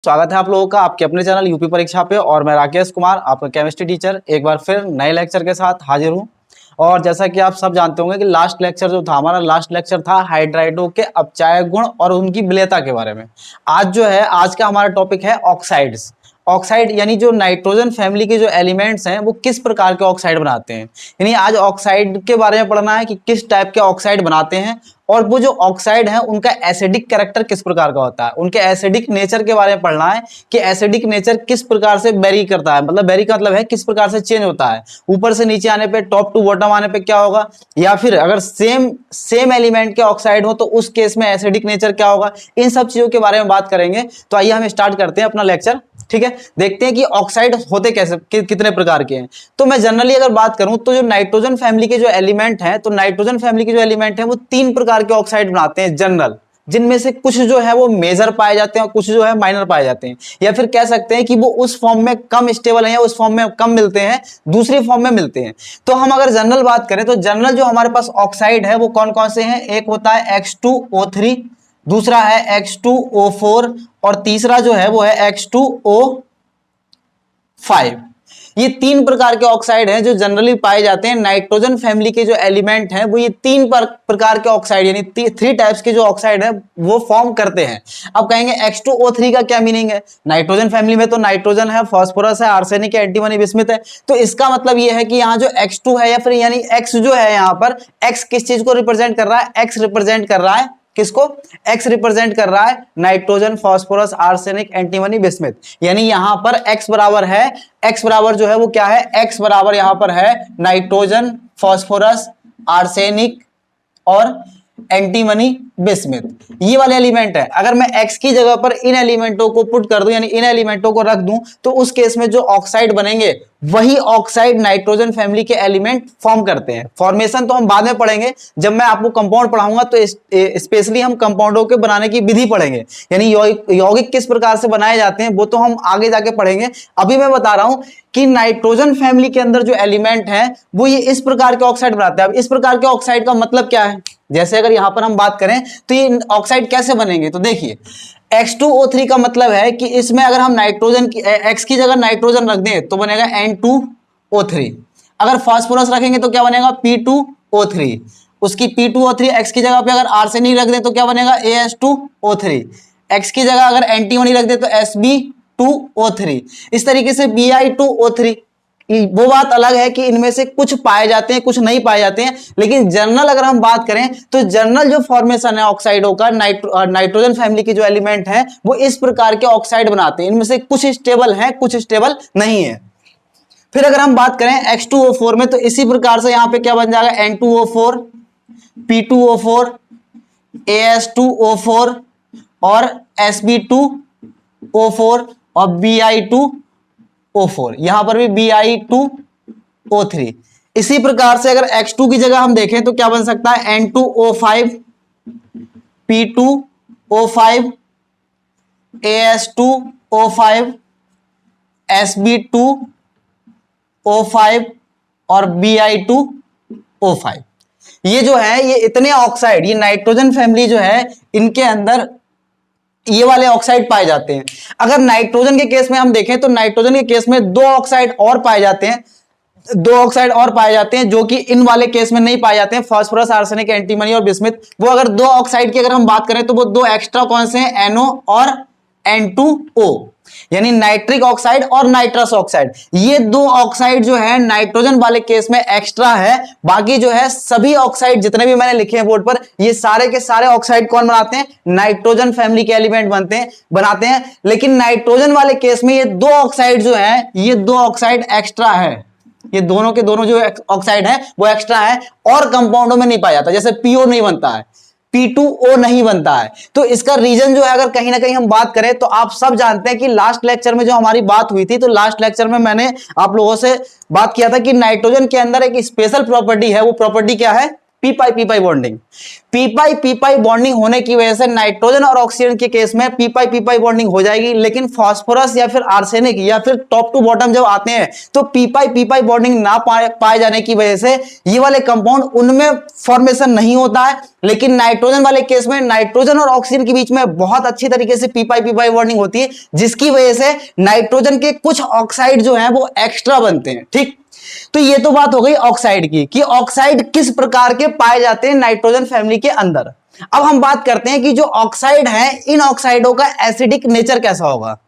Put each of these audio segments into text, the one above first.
स्वागत है आप लोगों का आपके अपने चैनल यूपी परीक्षा पे। और मैं राकेश कुमार, आपका केमिस्ट्री टीचर, एक बार फिर नए लेक्चर के साथ हाजिर हूँ। और जैसा कि आप सब जानते होंगे कि लास्ट लेक्चर जो था हमारा लास्ट लेक्चर था हाइड्राइडों के अपचायक गुण और उनकी विलेयता के बारे में। आज का हमारा टॉपिक है ऑक्साइड्स। ऑक्साइड यानी जो नाइट्रोजन फैमिली के जो एलिमेंट्स हैं वो किस प्रकार के ऑक्साइड बनाते हैं, यानी आज ऑक्साइड के बारे में पढ़ना है कि किस टाइप के ऑक्साइड बनाते हैं और वो जो ऑक्साइड है उनका एसिडिक कैरेक्टर किस प्रकार का होता है, उनके एसिडिक नेचर के बारे में पढ़ना है कि एसिडिक नेचर किस प्रकार से वेरी करता है, मतलब वेरी का मतलब है किस प्रकार से चेंज होता है, ऊपर से नीचे आने पे, टॉप टू बॉटम आने पे क्या होगा, या फिर अगर सेम एलिमेंट के ऑक्साइड हो तो उस केस में एसिडिक नेचर क्या होगा। इन सब चीजों के बारे में बात करेंगे। तो आइए हम स्टार्ट करते हैं अपना लेक्चर। ठीक है, देखते हैं कि ऑक्साइड होते कैसे कितने प्रकार के हैं। तो मैं जनरली अगर बात करूं तो जो नाइट्रोजन फैमिली के जो एलिमेंट हैं, तो नाइट्रोजन फैमिली के जो एलिमेंट हैं वो 3 प्रकार के ऑक्साइड बनाते हैं जनरल, जिनमें से कुछ जो है वो मेजर पाए जाते हैं और कुछ जो है माइनर पाए जाते हैं, या फिर कह सकते हैं कि वो उस फॉर्म में कम स्टेबल है या उस फॉर्म में कम मिलते हैं, दूसरी फॉर्म में मिलते हैं। तो हम अगर जनरल बात करें तो जनरल जो हमारे पास ऑक्साइड है वो कौन कौन से हैं। एक होता है X2O3, दूसरा है X2O4 और तीसरा जो है वो है X2O5। ये 3 प्रकार के ऑक्साइड हैं जो जनरली पाए जाते हैं। नाइट्रोजन फैमिली के जो एलिमेंट हैं वो ये 3 प्रकार के ऑक्साइड यानी 3 टाइप्स के जो ऑक्साइड है वो फॉर्म करते हैं। अब कहेंगे X2O3 का क्या मीनिंग है। नाइट्रोजन फैमिली में तो नाइट्रोजन है, फास्फोरस है, आर्सेनिक है, एंटीमनी, बिस्मिथ है। तो इसका मतलब ये है कि यहाँ जो X2 है या फिर यानी X जो है, यहाँ पर X किस चीज को रिप्रेजेंट कर रहा है। X रिप्रेजेंट कर रहा है किसको। X रिप्रेजेंट कर रहा है nitrogen, phosphorus, arsenic, antimony, bismuth. यानी यहां पर X बराबर है, X बराबर जो है वो क्या है, X बराबर यहां पर है नाइट्रोजन, फास्फोरस, आर्सेनिक और एंटीमनी, बिस्मिथ। ये वाले एलिमेंट है। अगर मैं X की जगह पर इन एलिमेंटों को पुट कर दूं यानी इन एलिमेंटों को रख दूं तो उस केस में जो ऑक्साइड बनेंगे वही ऑक्साइड नाइट्रोजन फैमिली के एलिमेंट फॉर्म करते हैं। फॉर्मेशन तो हम बाद में पढ़ेंगे, जब मैं आपको कंपाउंड पढ़ाऊंगा तो स्पेशली हम कंपाउंडों के बनाने की विधि पढ़ेंगे, यानी यौगिक किस प्रकार से बनाए जाते हैं वो तो हम आगे जाके पढ़ेंगे। अभी मैं बता रहा हूं कि नाइट्रोजन फैमिली के अंदर जो एलिमेंट है वो ये इस प्रकार के ऑक्साइड बनाते हैं। अब इस प्रकार के ऑक्साइड का मतलब क्या है, जैसे अगर यहां पर हम बात करें तो ये ऑक्साइड कैसे बनेंगे। तो देखिए X2O3 का मतलब है कि इसमें अगर हम नाइट्रोजन की X की जगह नाइट्रोजन रख दें तो बनेगा N2O3। अगर फास्फोरस रखेंगे तो क्या बनेगा P2O3। उसकी P2O3 X की जगह पे अगर आर्सेनिक रख दें तो क्या बनेगा As2O3। X की जगह अगर एंटीमनी रख दें तो Sb2O3। इस तरीके से Bi2O3। वो बात अलग है कि इनमें से कुछ पाए जाते हैं कुछ नहीं पाए जाते हैं, लेकिन जनरल अगर हम बात करें तो जनरल जो फॉर्मेशन है ऑक्साइडों का नाइट्रोजन फैमिली के जो एलिमेंट हैं वो इस प्रकार के ऑक्साइड बनाते हैं। इनमें से कुछ स्टेबल हैं कुछ स्टेबल नहीं है। फिर अगर हम बात करें X2O4 में तो इसी प्रकार से यहां पे क्या बन जाएगा N2O4, P2O4, As2O4 और Sb2O4 और Bi2O4। यहां पर भी Bi2O3। इसी प्रकार से अगर X2 की जगह हम देखें तो क्या बन सकता है N2O5, P2O5, As2O5, Sb2O5 और Bi2O5। ये जो है ये इतने ऑक्साइड, ये नाइट्रोजन फैमिली जो है इनके अंदर ये वाले ऑक्साइड पाए जाते हैं। अगर नाइट्रोजन के केस में हम देखें तो नाइट्रोजन के केस में 2 ऑक्साइड और पाए जाते हैं, 2 ऑक्साइड और पाए जाते हैं जो कि इन वाले केस में नहीं पाए जाते हैं, फास्फोरस, आर्सेनिक, एंटीमनी और बिस्मिथ। वो अगर 2 ऑक्साइड की अगर हम बात करें तो वो 2 एक्स्ट्रा कौन से हैं, NO और N2O, यानी नाइट्रिक ऑक्साइड और नाइट्रस ऑक्साइड। ये 2 ऑक्साइड जो है नाइट्रोजन वाले केस में एक्स्ट्रा है। बाकी जो है सभी ऑक्साइड जितने भी मैंने लिखे हैं बोर्ड पर, ये सारे के सारे ऑक्साइड कौन बनाते हैं, नाइट्रोजन फैमिली के एलिमेंट बनाते हैं। लेकिन नाइट्रोजन वाले केस में ये 2 ऑक्साइड जो है ये 2 ऑक्साइड एक्स्ट्रा है। ये दोनों के दोनों जो ऑक्साइड है वो एक्स्ट्रा है और कंपाउंडों में नहीं पाया जाता। जैसे PO नहीं बनता है, P2O नहीं बनता है। तो इसका रीजन जो है अगर कहीं ना कहीं हम बात करें तो आप सब जानते हैं कि लास्ट लेक्चर में जो हमारी बात हुई थी, तो लास्ट लेक्चर में मैंने आप लोगों से बात किया था कि नाइट्रोजन के अंदर एक स्पेशल प्रॉपर्टी है। वो प्रॉपर्टी क्या है, P pi bonding. P pi bonding होने की वजह से नाइट्रोजन और ऑक्सीजन के केस में पी पाई बॉन्डिंग हो जाएगी, लेकिन फास्फोरस या फिर आर्सेनिक या फिर टॉप टू बॉटम जब आते हैं तो पी पाई बॉन्डिंग ना पाए जाने की वजह से ये वाले कंपाउंड उनमें फॉर्मेशन नहीं होता है। लेकिन नाइट्रोजन वाले केस में नाइट्रोजन और ऑक्सीजन के बीच में बहुत अच्छी तरीके से पी पाई बॉन्डिंग होती है, जिसकी वजह से नाइट्रोजन के कुछ ऑक्साइड जो है वो एक्स्ट्रा बनते हैं। ठीक, तो ये तो बात हो गई ऑक्साइड की कि ऑक्साइड किस प्रकार के पाए जाते हैं नाइट्रोजन फैमिली के अंदर। अब हम बात करते हैं कि जो ऑक्साइड है, इन ऑक्साइडों का एसिडिक नेचर कैसा होगा।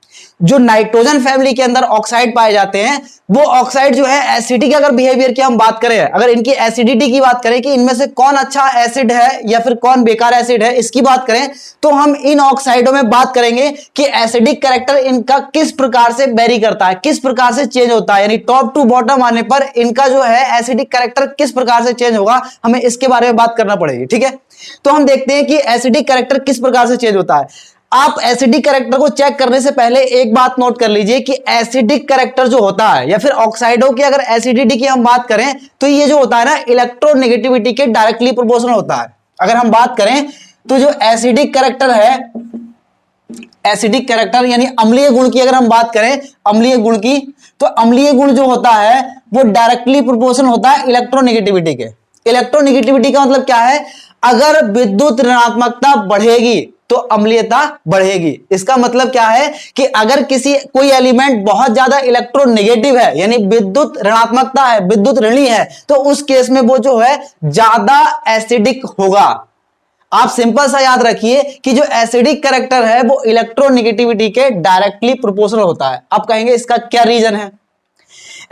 जो नाइट्रोजन फैमिली के अंदर ऑक्साइड पाए जाते हैं वो ऑक्साइड जो है एसिडिक, अगर बिहेवियर की हम बात करें, अगर इनकी एसिडिटी की बात करें कि इनमें से कौन अच्छा एसिड है या फिर कौन बेकार एसिड है, इसकी बात करें तो हम इन ऑक्साइडों में बात करेंगे कि एसिडिक कैरेक्टर इनका किस प्रकार से वेरी करता है, किस प्रकार से चेंज होता है, यानी टॉप टू बॉटम आने पर इनका जो है एसिडिक कैरेक्टर किस प्रकार से चेंज होगा, हमें इसके बारे में बात करना पड़ेगी। ठीक है, तो हम देखते हैं कि एसिडिक कैरेक्टर किस प्रकार से चेंज होता है। आप एसिडिक कैरेक्टर को चेक करने से पहले एक बात नोट कर लीजिए कि एसिडिक कैरेक्टर जो होता है या फिर ऑक्साइडों की अगर एसिडिटी की हम बात करें तो ये जो होता है ना इलेक्ट्रोनेगेटिविटी के डायरेक्टली प्रोपोर्शनल होता है। अगर हम बात करें तो जो एसिडिक कैरेक्टर है, एसिडिक कैरेक्टर यानी अम्लीय गुण की अगर हम बात करें, अम्लीय गुण की, तो अम्लीय गुण जो होता है वो डायरेक्टली प्रोपोर्शनल होता है इलेक्ट्रोनेगेटिविटी के। इलेक्ट्रोनेगेटिविटी का मतलब क्या है, अगर विद्युत ऋणात्मकता बढ़ेगी तो अम्लीयता बढ़ेगी। इसका मतलब क्या है कि अगर कोई एलिमेंट बहुत ज्यादा इलेक्ट्रोनेगेटिव है यानी विद्युत ऋणात्मकता है, विद्युत ऋणी है, तो उस केस में वो जो है ज्यादा एसिडिक होगा। आप सिंपल सा याद रखिए कि जो एसिडिक कैरेक्टर है वो इलेक्ट्रोनेगेटिविटी के डायरेक्टली प्रोपोर्शनल होता है। आप कहेंगे इसका क्या रीजन है,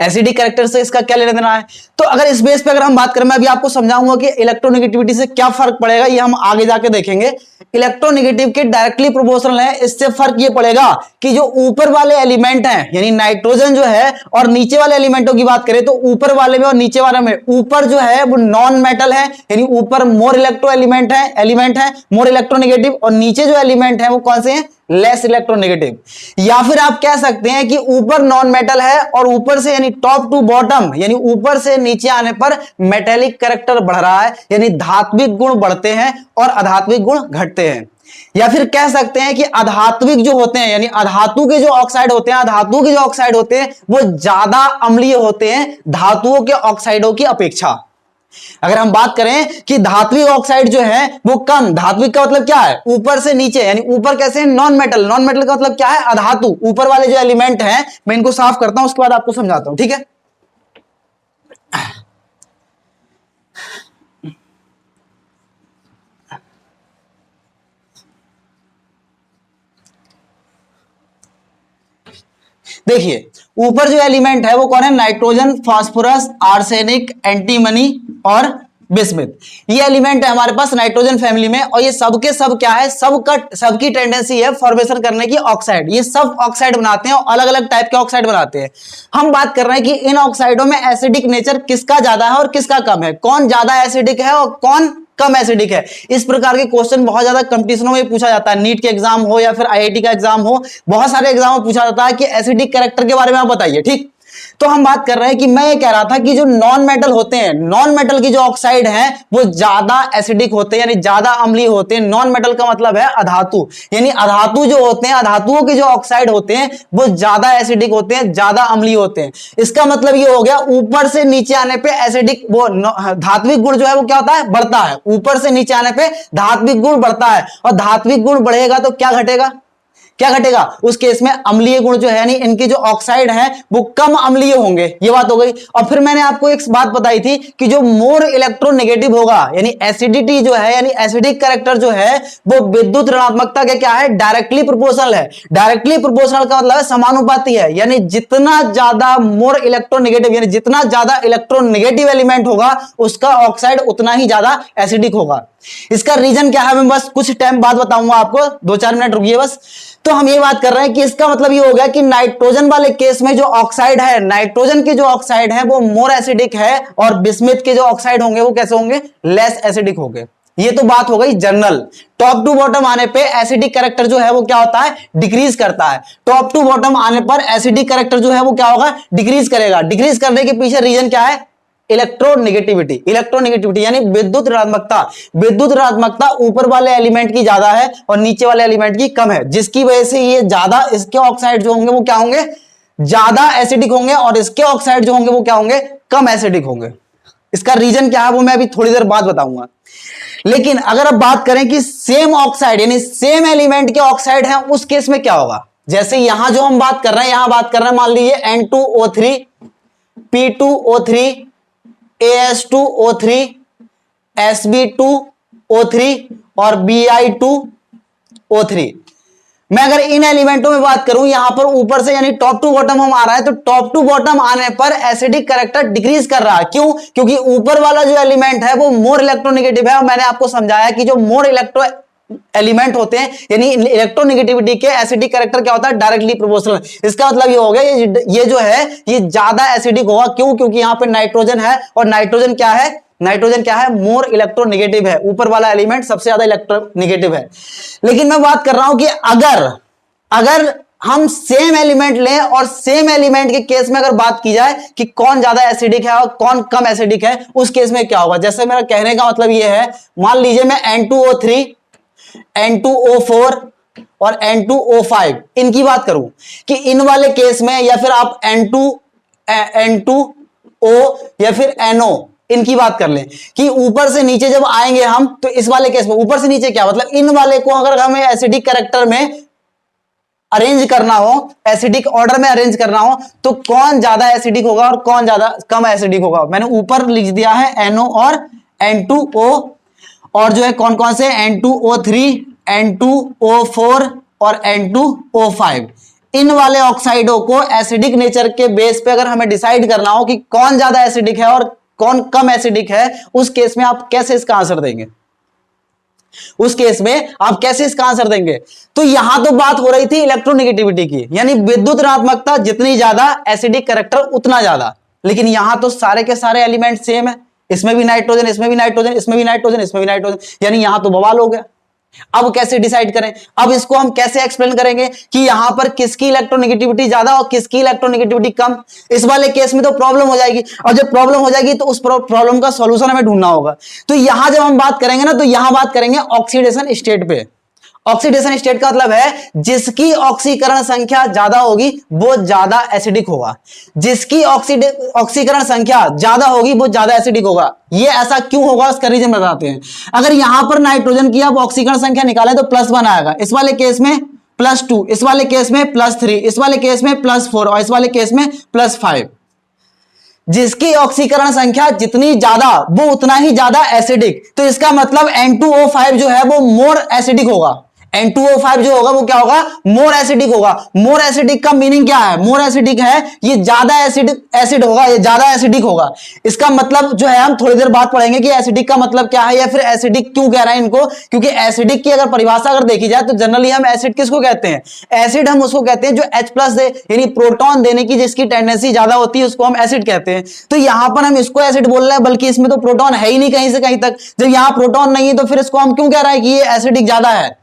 एसिडिक कैरेक्टर से इसका क्या लेना देना है। तो अगर इस बेस पे अगर हम बात करें, मैं अभी आपको समझाऊंगा कि इलेक्ट्रोनेगेटिविटी से क्या फर्क पड़ेगा, ये हम आगे जाके देखेंगे। इलेक्ट्रोनेगेटिव के डायरेक्टली प्रोपोर्शनल है, इससे फर्क ये पड़ेगा कि जो ऊपर वाले एलिमेंट हैं यानी नाइट्रोजन जो है और नीचे वाले एलिमेंटों की बात करें तो ऊपर वाले में और नीचे वाले में, ऊपर जो है वो नॉन मेटल है यानी ऊपर मोर इलेक्ट्रो एलिमेंट है मोर इलेक्ट्रोनेगेटिव, और नीचे जो एलिमेंट है वो कौन से हैं, लेस इलेक्ट्रोनेगेटिव। या फिर आप कह सकते हैं कि ऊपर नॉन मेटल है और ऊपर से यानी टॉप टू बॉटम यानी ऊपर से नीचे आने पर मेटेलिक कैरेक्टर बढ़ रहा है, यानी धात्विक गुण बढ़ते हैं और अधात्विक गुण घटते हैं। या फिर कह सकते हैं कि अधात्विक जो होते हैं यानी अधातु के जो ऑक्साइड होते हैं, अधातु के जो ऑक्साइड होते हैं वो ज्यादा अम्लीय होते हैं धातुओं के ऑक्साइडों की अपेक्षा। अगर हम बात करें कि धात्विक ऑक्साइड जो है वो कम, धात्विक का मतलब क्या है, ऊपर से नीचे यानी ऊपर कैसे, नॉन मेटल, नॉन मेटल का मतलब क्या है, अधातु, ऊपर वाले जो एलिमेंट हैं, मैं इनको साफ करता हूं उसके बाद आपको समझाता हूं। ठीक है, देखिए ऊपर जो एलिमेंट है वो कौन है, नाइट्रोजन, फास्फोरस, आर्सेनिक, एंटीमनी और बिस्मिथ। ये एलिमेंट है हमारे पास नाइट्रोजन फैमिली में, और ये सबके सब क्या है, सबकी टेंडेंसी है फॉर्मेशन करने की ऑक्साइड। ये सब ऑक्साइड बनाते हैं और अलग अलग टाइप के ऑक्साइड बनाते हैं। हम बात कर रहे हैं कि इन ऑक्साइडों में एसिडिक नेचर किसका ज्यादा है और किसका कम है, कौन ज्यादा एसिडिक है और कौन कम एसिडिक है। इस प्रकार के क्वेश्चन बहुत ज्यादा कंपटीशनों में पूछा जाता है, नीट के एग्जाम हो या फिर आईआईटी का एग्जाम हो, बहुत सारे एग्जाम में पूछा जाता है कि एसिडिक कैरेक्टर के बारे में आप बताइए। ठीक, तो हम बात कर रहे हैं कि मैं ये कह रहा था कि जो नॉन मेटल होते हैं, नॉन मेटल की जो ऑक्साइड हैं वो ज्यादा एसिडिक होते हैं यानी ज्यादा अम्लीय होते हैं। नॉन मेटल का मतलब है अधातु, यानी अधातु जो होते हैं, अधातुओं के जो ऑक्साइड होते हैं वो ज्यादा एसिडिक होते हैं, ज्यादा अम्लीय होते हैं। इसका मतलब ये हो गया ऊपर से नीचे आने पे एसिडिक वो धात्विक गुण जो है वो क्या होता है, बढ़ता है। ऊपर से नीचे आने पे धात्विक गुण बढ़ता है, और धात्विक गुण बढ़ेगा तो क्या घटेगा, क्या घटेगा, उस केस में अम्लीय गुण जो है यानी इनके जो ऑक्साइड हैं वो कम अम्लीय होंगे। ये बात हो गई। और फिर मैंने आपको एक बात बताई थी कि जो मोर इलेक्ट्रोनेगेटिव होगा यानी एसिडिटी जो है यानी एसिडिक कैरेक्टर जो है वो विद्युत ऋणात्मकता के क्या है, डायरेक्टली प्रोपोर्शनल है। डायरेक्टली प्रोपोर्शनल का मतलब है समानुपाती है, यानी जितना ज्यादा मोर इलेक्ट्रोनेगेटिव यानी जितना ज्यादा इलेक्ट्रोनेगेटिव एलिमेंट होगा उसका ऑक्साइड उतना ही ज्यादा एसिडिक होगा। इसका रीजन क्या है मैं बस कुछ टाइम बाद बताऊंगा आपको, 2-4 मिनट रुकिए बस। तो हम ये बात कर रहे हैं कि इसका मतलब ये हो गया कि नाइट्रोजन वाले केस में जो ऑक्साइड है, नाइट्रोजन के जो ऑक्साइड है वो मोर एसिडिक है, और बिस्मिथ के जो ऑक्साइड होंगे वो कैसे होंगे, लेस एसिडिक होंगे। ये तो बात हो गई जनरल। टॉप टू बॉटम आने पे एसिडिक कैरेक्टर जो है वो क्या होता है, डिक्रीज करता है। टॉप टू बॉटम आने पर एसिडिक कैरेक्टर जो है वो क्या होगा, डिक्रीज करेगा। डिक्रीज करने के पीछे रीजन क्या है, इलेक्ट्रोनेगेटिविटी यानी विद्युत ऋणात्मकता। विद्युत ऋणात्मकता ऊपर वाले एलिमेंट की ज्यादा है और नीचे वाले एलिमेंट की कम है, जिसकी वजह से ये ज्यादा, इसके ऑक्साइड जो होंगे वो क्या होंगे, ज्यादा एसिडिक होंगे, और इसके ऑक्साइड जो होंगे वो क्या होंगे, कम एसिडिक होंगे। इसका रीजन क्या है वो मैं अभी थोड़ी देर बाद बताऊंगा। लेकिन अगर अब बात करें कि सेम ऑक्साइड यानी सेम एलिमेंट के ऑक्साइड हैं, उस केस में क्या होगा। जैसे यहां जो हम बात कर रहे हैं, यहां बात कर रहे हैं मान लीजिए N2O3, P2O3, AS2O3, Sb2O3 और Bi2O3। मैं अगर इन एलिमेंटों में बात करूं, यहां पर ऊपर से यानी टॉप टू बॉटम हम आ रहा है, तो टॉप टू बॉटम आने पर एसिडिक कैरेक्टर डिक्रीज कर रहा है। क्यों? क्योंकि ऊपर वाला जो एलिमेंट है वो मोर इलेक्ट्रोनेगेटिव है, और मैंने आपको समझाया कि जो मोर इलेक्ट्रो एलिमेंट होते हैं यानी इलेक्ट्रोनेगेटिविटी के एसिडिक कैरेक्टर क्या होता है, डायरेक्टली प्रोपोर्शनल। इसका मतलब ये हो गया ये जो है ये ज्यादा एसिडिक होगा। क्यों? क्योंकि यहां पे नाइट्रोजन है, और नाइट्रोजन क्या है, नाइट्रोजन क्या है, मोर इलेक्ट्रोनेगेटिव है। ऊपर वाला एलिमेंट सबसे ज्यादा इलेक्ट्रोनेगेटिव है। लेकिन मैं बात कर रहा हूं कि अगर हम सेम एलिमेंट लें और सेम एलिमेंट के केस में अगर बात की जाए कि कौन ज्यादा एसिडिक है और कौन कम एसिडिक है, उस केस में क्या होगा। जैसे मेरा कहने का मतलब ये है, मान लीजिए मैं N2O3, N2O4 और N2O5 इनकी बात करूं कि इन वाले केस में, या फिर आप N2O या फिर NO इनकी बात कर लें कि ऊपर से नीचे जब आएंगे हम, तो इस वाले केस में ऊपर से नीचे क्या मतलब, इन वाले को अगर हमें एसिडिक कैरेक्टर में अरेंज करना हो, एसिडिक ऑर्डर में अरेंज करना हो, तो कौन ज्यादा एसिडिक होगा और कौन ज्यादा कम एसिडिक होगा। मैंने ऊपर लिख दिया है NO और N2O, और जो है कौन कौन से, N2O3, N2O4 और N2O5। इन वाले ऑक्साइडों को एसिडिक नेचर के बेस पे अगर हमें डिसाइड करना हो कि कौन ज्यादा एसिडिक है और कौन कम एसिडिक है, उस केस में आप कैसे इसका आंसर देंगे, उस केस में आप कैसे इसका आंसर देंगे। तो यहां तो बात हो रही थी इलेक्ट्रोनेगेटिविटी की, यानी विद्युत ऋणात्मकता जितनी ज्यादा एसिडिक कैरेक्टर उतना ज्यादा। लेकिन यहां तो सारे के सारे एलिमेंट सेम है, इसमें भी नाइट्रोजन, इसमें भी नाइट्रोजन, इसमें भी नाइट्रोजन, इसमें भी नाइट्रोजन, यानी यहां तो बवाल हो गया। अब कैसे डिसाइड करें, अब इसको हम कैसे एक्सप्लेन करेंगे कि यहां पर किसकी इलेक्ट्रोनेगेटिविटी ज्यादा और किसकी इलेक्ट्रोनेगेटिविटी कम। इस वाले केस में तो प्रॉब्लम हो जाएगी, और जब प्रॉब्लम हो जाएगी तो उस प्रॉब्लम का सॉल्यूशन हमें ढूंढना होगा। तो यहां जब हम बात करेंगे ना, तो यहां बात करेंगे ऑक्सीडेशन स्टेट पे। ऑक्सीडेशन स्टेट का मतलब है जिसकी ऑक्सीकरण संख्या ज्यादा होगी वो ज्यादा एसिडिक होगा, जिसकी ऑक्सीकरण संख्या ज्यादा होगी वो ज्यादा एसिडिक होगा। ये ऐसा क्यों होगा, उसका रीजन बताते हैं। अगर यहां पर नाइट्रोजन की आप ऑक्सीकरण संख्या निकालें तो +1 आएगा, इस वाले केस में +2, इस वाले केस में +3, इस वाले केस में +4 और इस वाले केस में +5। जिसकी ऑक्सीकरण संख्या जितनी ज्यादा वो उतना ही ज्यादा एसिडिक। तो इसका मतलब N2O5 जो है वो मोर एसिडिक होगा। N2O5 जो होगा वो क्या होगा, मोर एसिडिक होगा। मोर एसिडिक का मीनिंग क्या है, मोर एसिडिक है ये ज्यादा एसिड होगा, ये ज्यादा एसिडिक होगा। इसका मतलब जो है हम थोड़ी देर बाद पढ़ेंगे कि एसिडिक का मतलब क्या है, या फिर एसिडिक क्यों कह रहे हैं इनको। क्योंकि एसिडिक की अगर परिभाषा अगर देखी जाए तो जनरली हम एसिड किसको कहते हैं, एसिड हम उसको कहते हैं जो H+ दे, यानी प्रोटॉन देने की जिसकी टेंडेंसी ज्यादा होती है उसको हम एसिड कहते हैं। तो यहां पर हम इसको एसिड बोल रहे हैं, बल्कि इसमें तो प्रोटॉन है ही नहीं कहीं से कहीं तक। जब यहां प्रोटॉन नहीं है तो फिर इसको हम क्यों कह रहे हैं कि ये एसिडिक ज्यादा है।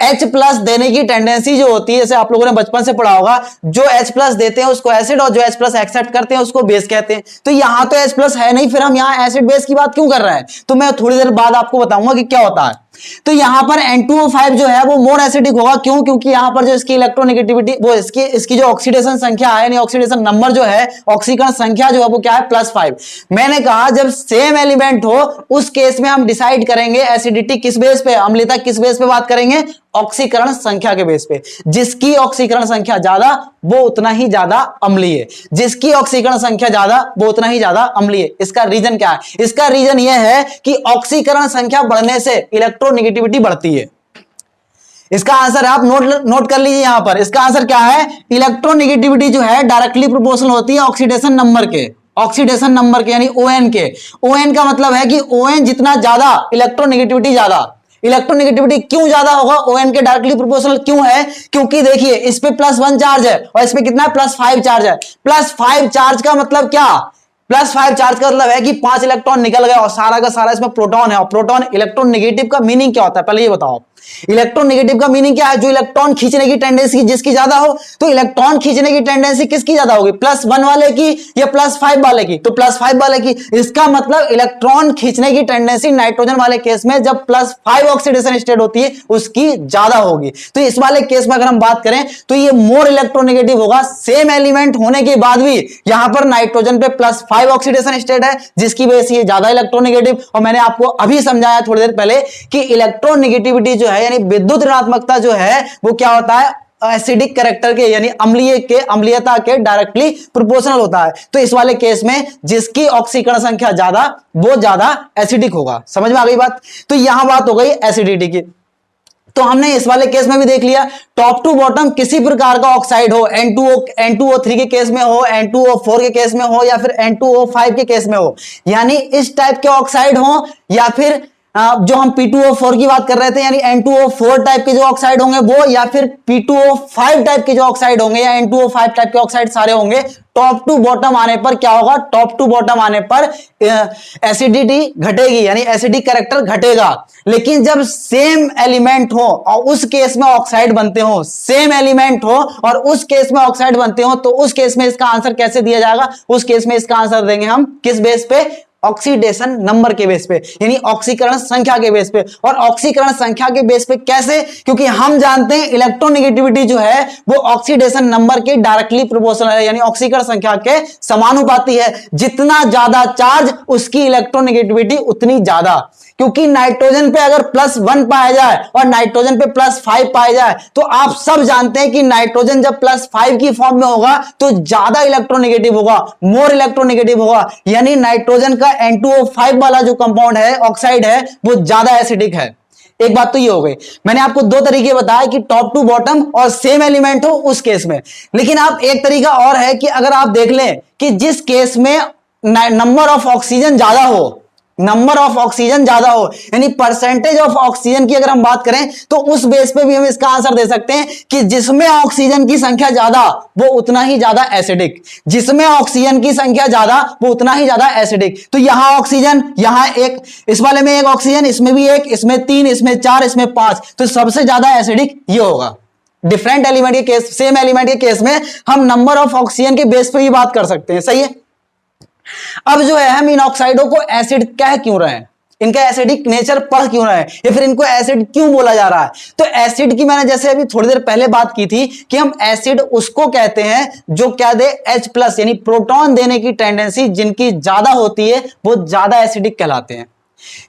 H+ देने की टेंडेंसी जो होती है, जैसे आप लोगों ने बचपन से पढ़ा होगा, जो H+ देते हैं उसको एसिड और जो H+ एक्सेप्ट करते हैं उसको बेस कहते हैं। तो यहां तो H+ है नहीं, फिर हम यहां एसिड बेस की बात क्यों कर रहे हैं, तो मैं थोड़ी देर बाद आपको बताऊंगा कि क्या होता है। तो यहां पर N2O5 जो है वो मोर एसिडिक होगा। क्यों? क्योंकि यहां पर जो इसकी इलेक्ट्रोनेगेटिविटी वो इसकी जो ऑक्सीडेशन संख्या है, यानी ऑक्सीडेशन नंबर जो है, ऑक्सीकरण संख्या जो है वो क्या है, +5। मैंने कहा जब सेम एलिमेंट हो उस केस में हम डिसाइड करेंगे एसिडिटी किस बेस पे, अम्लता किस बेस पे बात करेंगे, ऑक्सीकरण संख्या के बेस पे। जिसकी ऑक्सीकरण संख्या ज्यादा वो उतना ही ज्यादा अम्लीय, जिसकी ऑक्सीकरण संख्या ज्यादा वो उतना ही ज्यादा अम्लीय। इसका रीजन क्या है, इसका रीजन यह है कि ऑक्सीकरण संख्या बढ़ने से इलेक्ट्रोनेगेटिविटी बढ़ती है। इसका आंसर आप नोट कर लीजिए यहां पर। इसका आंसर क्या है, इलेक्ट्रोनेगेटिविटी जो है डायरेक्टली प्रोपोर्शनल होती है ऑक्सीडेशन नंबर के, ऑक्सीडेशन नंबर के यानी ON के। ON का मतलब है कि ON जितना ज्यादा इलेक्ट्रोनेगेटिविटी ज्यादा। इलेक्ट्रोनेगेटिविटी क्यों ज्यादा होगा, ON के डायरेक्टली प्रोपोर्शनल क्यों है, क्योंकि देखिए इस पे +1 चार्ज है और इसमें कितना है, +5 चार्ज है। +5 चार्ज का मतलब क्या, +5 चार्ज का मतलब है कि 5 इलेक्ट्रॉन निकल गए और सारा का सारा इसमें प्रोटॉन है, और प्रोटॉन इलेक्ट्रॉन नेगेटिव का मीनिंग क्या होता है पहले ये बताओ। इलेक्ट्रोनेगेटिव का मीनिंग क्या है? जो इलेक्ट्रॉन खींचने की टेंडेंसी जिसकी ज्यादा हो। तो इलेक्ट्रॉन खींचने की टेंडेंसी किसकी ज्यादा होगी? +1 वाले की या +5 वाले की? तो +5 वाले की। इसका मतलब इलेक्ट्रॉन खींचने की टेंडेंसी नाइट्रोजन वाले केस में जब +5 ऑक्सीडेशन स्टेट होती है उसकी ज्यादा होगी। तो इस वाले केस में अगर हम बात करें तो ये मोर इलेक्ट्रोनेगेटिव होगा। सेम एलिमेंट होने के बाद भी यहां पर नाइट्रोजन पे +5 ऑक्सीडेशन स्टेट है जिसकी वजह से ये ज्यादा इलेक्ट्रोनेगेटिव। और मैंने आपको अभी समझाया थोड़ी देर पहले कि इलेक्ट्रोनेगेटिविटी जो है यानी विद्युत ऋणात्मकता जो है वो क्या होता है? एसिडिक कैरेक्टर के यानी अम्लीयता के डायरेक्टली प्रोपोर्शनल होता है। तो इस वाले केस में जिसकी ऑक्सीकरण संख्या ज्यादा वो ज्यादा एसिडिक होगा। समझ में आ गई बात? तो यहां बात हो गई एसिडिटी की। तो हमने इस वाले केस में भी देख लिया टॉप टू बॉटम किसी प्रकार का ऑक्साइड हो, N2O3 के केस में हो, N2O4 के केस में हो या फिर N2O5 के केस में हो, यानी इस टाइप के ऑक्साइड हो या फिर जो हम P2O4 की बात कर रहे थे यानी N2O4 टाइप के जो ऑक्साइड होंगे वो, या फिर P2O5 टाइप के जो ऑक्साइड होंगे या N2O5 टाइप के ऑक्साइड सारे होंगे, टॉप टू बॉटम आने पर क्या होगा? टॉप टू बॉटम आने पर एसिडिटी घटेगी यानी एसिडिक कैरेक्टर घटेगा। लेकिन जब सेम एलिमेंट हो और उस केस में ऑक्साइड बनते हो, सेम एलिमेंट हो और उस केस में ऑक्साइड बनते हो, तो उस केस में इसका आंसर कैसे दिया जाएगा? उस केस में इसका आंसर देंगे हम किस बेस पे? ऑक्सीडेशन नंबर के बेस पे यानी ऑक्सीकरण संख्या के बेस पे। और ऑक्सीकरण संख्या के बेस पे कैसे? क्योंकि हम जानते हैं इलेक्ट्रोनेगेटिविटी जो है वो ऑक्सीडेशन नंबर के डायरेक्टली प्रोपोर्शनल है यानी ऑक्सीकरण संख्या के समानुपाती है। जितना ज्यादा चार्ज उसकी इलेक्ट्रोनेगेटिविटी उतनी ज्यादा। क्योंकि नाइट्रोजन पे अगर +1 पाया जाए और नाइट्रोजन पे +5 पाया जाए तो आप सब जानते हैं कि नाइट्रोजन जब +5 की फॉर्म में होगा तो ज्यादा इलेक्ट्रोनेगेटिव होगा, मोर इलेक्ट्रोनेगेटिव होगा। यानी नाइट्रोजन का N2O5 वाला जो कंपाउंड है, ऑक्साइड है, वो ज्यादा एसिडिक है। एक बात तो ये हो गई। मैंने आपको दो तरीके बताए कि टॉप टू बॉटम और सेम एलिमेंट हो उस केस में। लेकिन आप एक तरीका और है कि अगर आप देख लें कि जिस केस में नंबर ऑफ ऑक्सीजन ज्यादा हो, नंबर ऑफ ऑक्सीजन ज्यादा हो यानी परसेंटेज ऑफ ऑक्सीजन की अगर हम बात करें तो उस बेस पे भी हम इसका आंसर दे सकते हैं कि जिसमें ऑक्सीजन की संख्या ज्यादा वो उतना ही ज्यादा एसिडिक। जिसमें ऑक्सीजन की संख्या ज्यादा वो उतना ही ज्यादा एसिडिक। तो यहां ऑक्सीजन, यहां एक, इस वाले में एक ऑक्सीजन, इसमें भी एक, इसमें 3, इसमें 4, इसमें 5, तो सबसे ज्यादा एसिडिक ये होगा। डिफरेंट एलिमेंट के केस, सेम एलिमेंट के केस में हम नंबर ऑफ ऑक्सीजन के बेस पे ही बात कर सकते हैं। सही है। अब जो है हम इन ऑक्साइडों को एसिड कह क्यों रहे हैं, इनका एसिडिक नेचर पढ़ क्यों रहे हैं, या फिर इनको एसिड क्यों बोला जा रहा है? तो एसिड की मैंने जैसे अभी थोड़ी देर पहले बात की थी कि हम एसिड उसको कहते हैं जो क्या दे? H+ यानी प्रोटॉन देने की टेंडेंसी जिनकी ज्यादा होती है वो ज्यादा एसिडिक कहलाते हैं।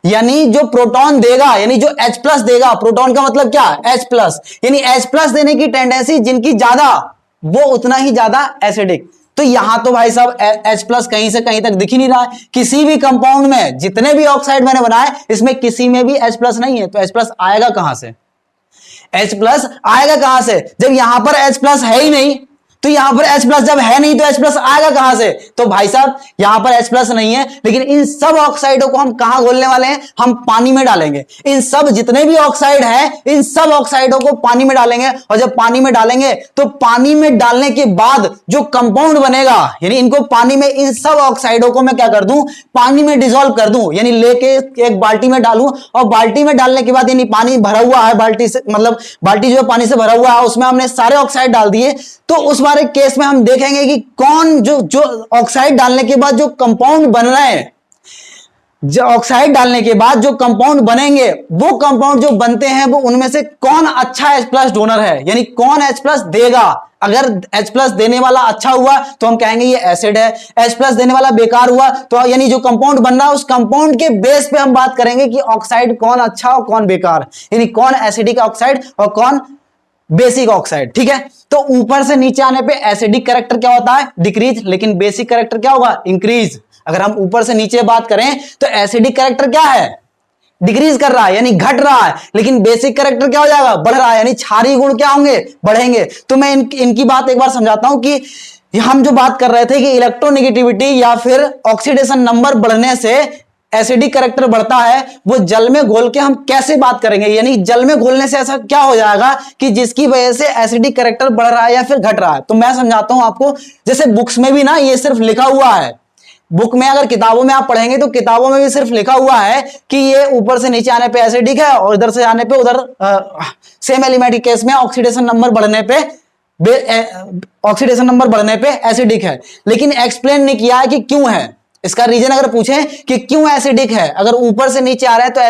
यानी जो प्रोटॉन देगा यानी जो H+ देगा, प्रोटॉन का मतलब क्या? H+, यानी H+ देने की टेंडेंसी जिनकी ज्यादा वो उतना ही ज्यादा एसिडिक। तो यहां तो भाई साहब H+ कहीं से कहीं तक दिख ही नहीं रहा है। किसी भी कंपाउंड में जितने भी ऑक्साइड मैंने बनाए इसमें किसी में भी H+ नहीं है। तो H+ आएगा कहां से? H+ आएगा कहां से जब यहां पर H+ है ही नहीं? तो यहां पर H+ जब है नहीं तो H+ आएगा कहां से? तो भाई साहब यहां पर H+ नहीं है, लेकिन इन सब ऑक्साइडों को हम कहां घोलने वाले हैं? हम पानी में डालेंगे। इन सब जितने भी ऑक्साइड हैं इन सब ऑक्साइडों को पानी में डालेंगे। और जब पानी में डालेंगे तो पानी में डालने के बाद जो कंपाउंड बनेगा यानी इनको पानी में, इन सब ऑक्साइडों को मैं क्या कर दूं? पानी में डिसॉल्व कर दूं। यानी लेके एक बाल्टी में डालूं और बाल्टी में डालने के बाद यानी पानी भरा हुआ है बाल्टी से, मतलब बाल्टी जो पानी से भरा हुआ है उसमें हमने सारे ऑक्साइड डाल दिए। तो उस वाले केस में हम देखेंगे कि कौन जो ऑक्साइड डालने के बाद जो कंपाउंड बन रहे हैं, जो ऑक्साइड डालने के बाद जो कंपाउंड बनेंगे वो कंपाउंड जो बनते हैं वो उनमें से कौन अच्छा H+ डोनर है, यानी कौन H+ देगा। अगर H+ देने वाला अच्छा हुआ तो हम कहेंगे ये एसिड है। H+ देने वाला बेकार हुआ तो यानी जो कंपाउंड बन रहा है उस कंपाउंड के बेस पे हम बात करेंगे कि ऑक्साइड कौन अच्छा और कौन बेकार, यानी कौन एसिडिक ऑक्साइड और कौन बेसिक ऑक्साइड। ठीक है। तो ऊपर से नीचे आने पे एसिडिक कैरेक्टर क्या होता है? डिक्रीज। लेकिन बेसिक कैरेक्टर क्या होगा? इंक्रीज। अगर हम ऊपर से नीचे बात करें तो एसिडिक कैरेक्टर क्या है? डिक्रीज कर रहा है यानी घट रहा है। लेकिन बेसिक कैरेक्टर क्या हो जाएगा? बढ़ रहा है यानी क्षारीय गुण क्या होंगे? बढ़ेंगे। तो मैं इनकी बात एक बार समझाता हूं कि हम जो बात कर रहे थे कि इलेक्ट्रोनेगेटिविटी या फिर ऑक्सीडेशन नंबर बढ़ने से एसिडिक कैरेक्टर बढ़ता है, वो जल में घोल के हम कैसे बात करेंगे। यानी जल में घोलने से ऐसा क्या हो जाएगा कि जिसकी वजह से एसिडिक कैरेक्टर बढ़ रहा है या फिर घट रहा है। तो मैं समझाता हूं आपको। जैसे बुक्स में भी ना ये सिर्फ लिखा हुआ है, बुक में अगर किताबों में आप पढ़ेंगे तो किताबों में भी सिर्फ लिखा हुआ है कि ये ऊपर से नीचे आने पे एसिडिक है और इधर से आने पे उधर सेम एलिमेंट के केस में ऑक्सीडेशन नंबर बढ़ने पे एसिडिक है, लेकिन एक्सप्लेन नहीं किया है कि क्यों है। इसका रीजन अगर पूछें कि क्यों एसिडिक है, अगर ऊपर से नीचे आ रहा है तो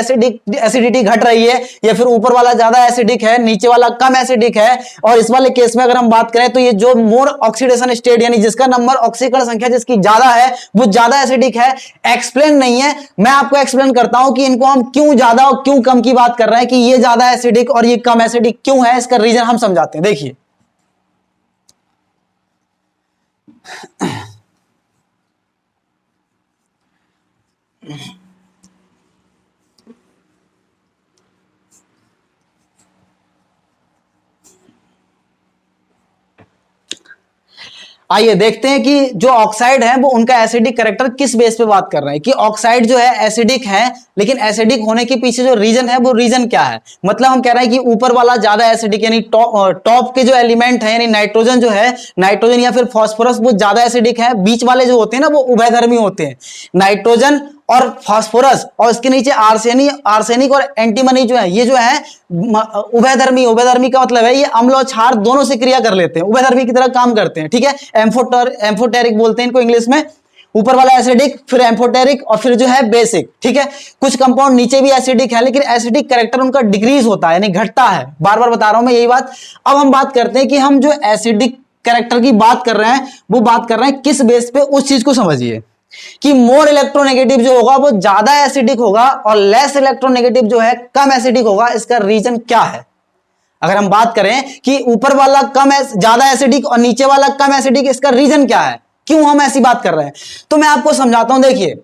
एसिडिटी घट रही है, या फिर ऊपर वाला ज्यादा एसिडिक है नीचे वाला कम एसिडिक है। और इस वाले केस में अगर हम बात करें तो ये जो मोर ऑक्सीडेशन स्टेट यानी जिसका नंबर ऑक्सीकरण संख्या जिसकी ज्यादा है वो ज्यादा एसिडिक है। एक्सप्लेन नहीं है, मैं आपको एक्सप्लेन करता हूं कि इनको हम क्यों ज्यादा और क्यों कम की बात कर रहे हैं, कि ये ज्यादा एसिडिक और ये कम एसिडिक क्यों है, इसका रीजन हम समझाते हैं। देखिए आइए देखते हैं कि जो ऑक्साइड है वो उनका एसिडिक कैरेक्टर किस बेस पे बात कर रहे हैं, कि ऑक्साइड जो है एसिडिक है, लेकिन एसिडिक होने के पीछे जो रीजन है वो रीजन क्या है। मतलब हम कह रहे हैं कि ऊपर वाला ज्यादा एसिडिक यानी टॉप के जो एलिमेंट है यानी नाइट्रोजन जो है, नाइट्रोजन या फिर फास्फोरस वो ज्यादा एसिडिक है, बीच वाले जो होते हैं ना वो उभयधर्मी होते हैं, नाइट्रोजन और फास्फोरस, और इसके नीचे आर्सेनिक और एंटीमनी जो है ये जो है उभयधर्मी का मतलब है ये अम्ल और क्षार दोनों से क्रिया कर लेते हैं, उभयधर्मी की तरह काम करते हैं। ठीक है, एम्फोटेरिक बोलते हैं इनको इंग्लिश में, ऊपर वाला एसिडिक फिर एम्फोटेरिक और फिर जो है बेसिक। ठीक है, कुछ कंपाउंड नीचे भी एसिडिक है लेकिन एसिडिक कैरेक्टर उनका डिक्रीज होता है यानी घटता है, बार बार बता रहा हूं मैं यही बात। अब हम बात करते हैं कि हम जो एसिडिक कैरेक्टर की बात कर रहे हैं वो बात कर रहे हैं किस बेस पे, उस चीज को समझिए कि मोर इलेक्ट्रोनेगेटिव जो होगा वो ज्यादा एसिडिक होगा और लेस इलेक्ट्रोनेगेटिव जो है कम एसिडिक होगा। इसका रीजन क्या है? अगर हम बात करें कि ऊपर वाला ज्यादा एसिडिक और नीचे वाला कम एसिडिक, इसका रीजन क्या है, क्यों हम ऐसी बात कर रहे हैं, तो मैं आपको समझाता हूं। देखिए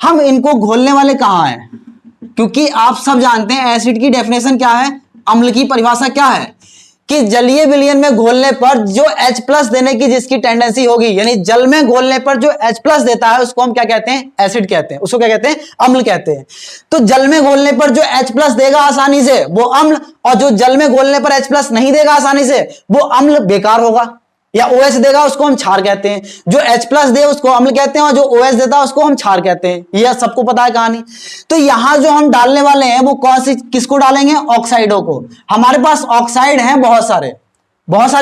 हम इनको घोलने वाले कहां हैं, क्योंकि आप सब जानते हैं एसिड की डेफिनेशन क्या है, अम्ल की परिभाषा क्या है, कि जलीय विलयन में घोलने पर जो H+ देने की जिसकी टेंडेंसी होगी, यानी जल में घोलने पर जो H+ देता है उसको हम क्या कहते हैं, एसिड कहते हैं, उसको क्या कहते हैं, अम्ल कहते हैं। तो जल में घोलने पर जो H+ देगा आसानी से वो अम्ल, और जो जल में घोलने पर H+ नहीं देगा आसानी से वो अम्ल बेकार होगा, या OH देगा उसको हम क्षार कहते हैं। जो H+ दे उसको अम्ल कहते हैं और जो OH देता है उसको हम क्षार कहते हैं, यह सबको पता है कहानी। तो यहां जो हम डालने वाले हैं वो कौन सी, किसको डालेंगे, ऑक्साइडों को। हमारे पास ऑक्साइड हैं बहुत सारे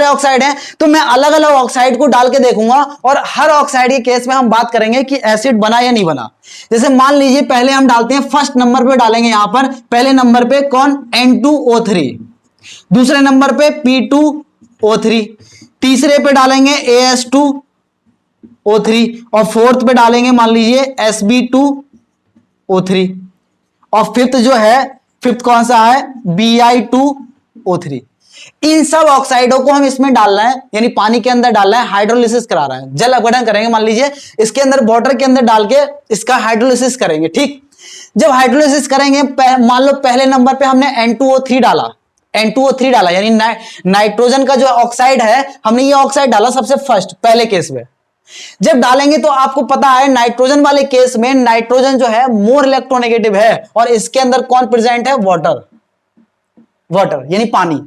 ऑक्साइड हैं, तो मैं अलग अलग ऑक्साइड को डाल के देखूंगा और हर ऑक्साइड के केस में हम बात करेंगे कि एसिड बना या नहीं बना। जैसे मान लीजिए पहले हम डालते हैं, फर्स्ट नंबर पे डालेंगे, यहां पर पहले नंबर पे कौन, N2O3, दूसरे नंबर पे P2O3, तीसरे पे डालेंगे AS2O3 और फोर्थ पे डालेंगे मान लीजिए Sb2O3 और फिफ्थ कौन सा है, Bi2O3। इन सब ऑक्साइडों को हम इसमें डाल रहे हैं, यानी पानी के अंदर डाल रहे हैं, हाइड्रोलिसिस करा रहे हैं, जल अपघटन करेंगे। मान लीजिए इसके अंदर वाटर के अंदर डाल के इसका हाइड्रोलिसिस करेंगे। ठीक, जब हाइड्रोलिसिस करेंगे, मान लो पहले नंबर पे हमने N2O3 डाला, यानी नाइट्रोजन का जो ऑक्साइड है, हमने ये ऑक्साइड डाला सबसे फर्स्ट पहले केस में। जब डालेंगे तो आपको पता है नाइट्रोजन वाले केस में नाइट्रोजन जो है मोर इलेक्ट्रोनेगेटिव है और इसके अंदर कौन प्रेजेंट है, वाटर यानी पानी,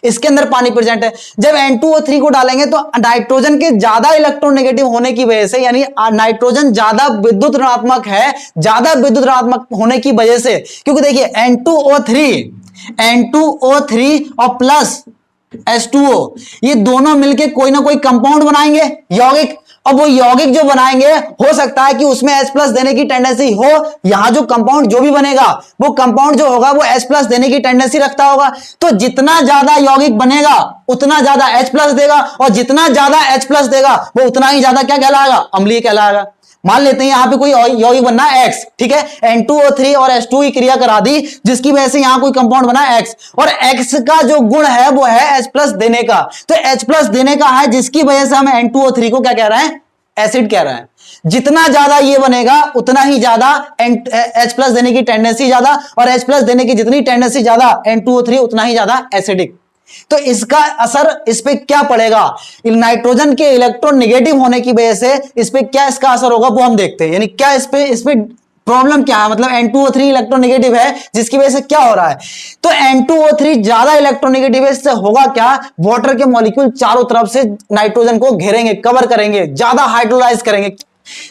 इसके अंदर पानी प्रेजेंट है। जब N2O3 को डालेंगे तो नाइट्रोजन के ज्यादा इलेक्ट्रोनेगेटिव होने की वजह से, यानी नाइट्रोजन ज्यादा विद्युत ऋणात्मक है, ज्यादा विद्युत ऋणात्मक होने की वजह से, क्योंकि देखिए N2O3 और प्लस H2O ये दोनों मिलके कोई ना कोई कंपाउंड बनाएंगे यौगिक। अब वो यौगिक जो बनाएंगे हो सकता है कि उसमें H+ देने की टेंडेंसी हो, यहां जो कंपाउंड जो भी बनेगा वो कंपाउंड जो होगा वो H+ देने की टेंडेंसी रखता होगा। तो जितना ज्यादा यौगिक बनेगा उतना ज्यादा H+ देगा और जितना ज्यादा H+ देगा वो उतना ही ज्यादा क्या कहलाएगा, अम्लीय कहलाएगा। मान लेते हैं यहां पे कोई यौगिक बनना है X, ठीक है, N2O3 और H2 की क्रिया करा दी जिसकी वजह से यहां कोई कंपाउंड बना X, और X का जो गुण है वो है H+ देने का। तो H+ देने का है जिसकी वजह से हम N2O3 को क्या कह रहे हैं, एसिड कह रहे हैं। जितना ज्यादा ये बनेगा उतना ही ज्यादा H+ देने की टेंडेंसी ज्यादा, और H+ देने की जितनी टेंडेंसी ज्यादा N2O3 उतना ही ज्यादा एसिडिक। तो इसका असर इस पे क्या पड़ेगा, नाइट्रोजन के इलेक्ट्रॉन नेगेटिव होने की वजह से इस पे क्या इसका असर होगा वो हम देखते हैं। यानी क्या इस पे प्रॉब्लम क्या है, मतलब N2O3 इलेक्ट्रोनेगेटिव है जिसकी वजह से क्या हो रहा है। तो N2O3 ज्यादा इलेक्ट्रोनेगेटिव है, इससे होगा क्या, वाटर के मॉलिक्यूल चारों तरफ से नाइट्रोजन को घेरेंगे, कवर करेंगे, ज्यादा हाइड्रोलाइज करेंगे।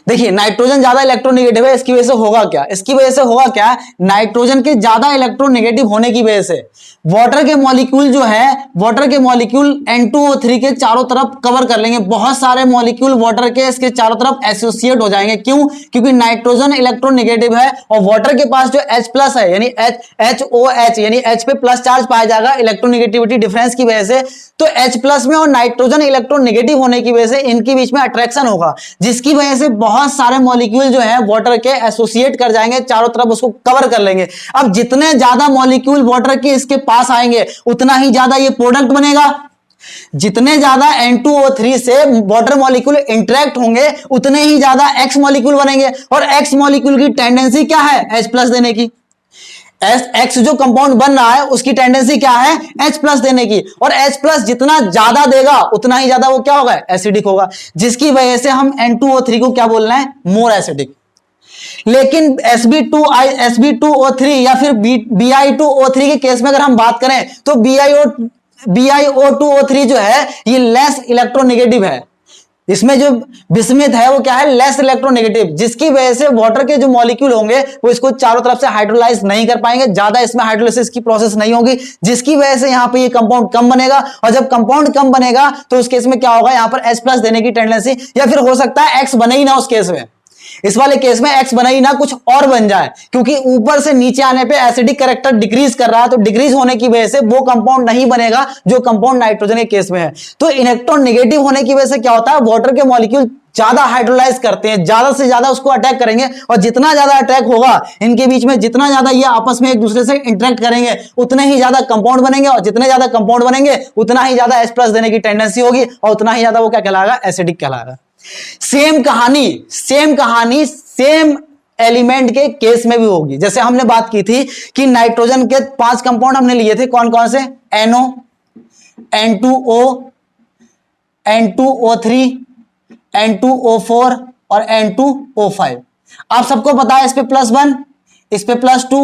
देखिए नाइट्रोजन ज्यादा इलेक्ट्रोनेगेटिव है, इसकी वजह से होगा क्या, इसकी वजह से होगा क्या, नाइट्रोजन के ज्यादा इलेक्ट्रोनेगेटिव होने की वजह से वाटर के मॉलिक्यूल जो है, वाटर के मॉलिक्यूल N2O3 के चारों तरफ कवर कर लेंगे, बहुत सारे मॉलिक्यूल वाटर के इसके चारों तरफ एसोसिएट हो जाएंगे। क्यों? क्योंकि नाइट्रोजन इलेक्ट्रोनेगेटिव है और वाटर के पास जो H+ है यानी HOH यानी H पे प्लस चार्ज पाया जाएगा इलेक्ट्रोनेगेटिविटी डिफरेंस की वजह से। तो H+ में और नाइट्रोजन इलेक्ट्रोनेगेटिव होने की वजह से इनके बीच में अट्रैक्शन होगा, जिसकी वजह से बहुत सारे मॉलिक्यूल जो है वाटर के एसोसिएट कर जाएंगे, चारों तरफ उसको कवर कर लेंगे। अब जितने ज्यादा मॉलिक्यूल वाटर के इसके पास आएंगे उतना ही ज्यादा ये प्रोडक्ट बनेगा। जितने ज्यादा N2O3 से वाटर मॉलिक्यूल इंटरेक्ट होंगे उतने ही ज्यादा X मॉलिक्यूल बनेंगे, और X मॉलिक्यूल की टेंडेंसी क्या है, H+ देने की। X जो कंपाउंड बन रहा है उसकी टेंडेंसी क्या है, H+ देने की, और H+ जितना ज्यादा देगा उतना ही ज्यादा वो क्या होगा, एसिडिक होगा, जिसकी वजह से हम N2O3 को क्या बोलना है, मोर एसिडिक। लेकिन Sb2O3 या फिर Bi2O3 के केस में अगर हम बात करें तो BiO2O3 जो है ये लेस इलेक्ट्रोनेगेटिव है, इसमें जो बिस्मिथ है वो क्या है, लेस इलेक्ट्रोनेगेटिव, जिसकी वजह से वाटर के जो मॉलिक्यूल होंगे वो इसको चारों तरफ से हाइड्रोलाइज नहीं कर पाएंगे, ज्यादा इसमें हाइड्रोलाइसिस की प्रोसेस नहीं होगी, जिसकी वजह से यहां पे ये कंपाउंड कम बनेगा। और जब कंपाउंड कम बनेगा तो उस केस में क्या होगा, यहां पर H+ देने की टेंडेंसी, या फिर हो सकता है X बने ही ना उस केस में, इस वाले केस में X बना ही ना, कुछ और बन जाए, क्योंकि ऊपर से नीचे आने पे एसिडिक कैरेक्टर डिक्रीज कर रहा है, तो डिक्रीज होने की वजह से वो कंपाउंड नहीं बनेगा जो कंपाउंड नाइट्रोजन के केस में है। तो इलेक्ट्रोनेगेटिव होने की वजह से क्या होता है, वाटर के मॉलिक्यूल ज्यादा हाइड्रोलाइज करते हैं, ज्यादा से ज्यादा उसको अटैक करेंगे, और जितना ज्यादा अटैक होगा इनके बीच में, जितना ज्यादा ये आपस में एक दूसरे से इंटरेक्ट करेंगे उतने ही ज्यादा कंपाउंड बनेंगे, और जितने ज्यादा कंपाउंड बनेंगे उतना ही ज्यादा H+ देने की टेंडेंसी होगी, और उतना ही ज्यादा वो क्या कहलाएगा, एसिडिक कहलाएगा। सेम कहानी सेम एलिमेंट के केस में भी होगी। जैसे हमने बात की थी कि नाइट्रोजन के 5 कंपाउंड हमने लिए थे, कौन कौन से, NO, N2O, N2O3, N2O4 और N2O5। आप सबको पता है इस पे +1, इस पे +2,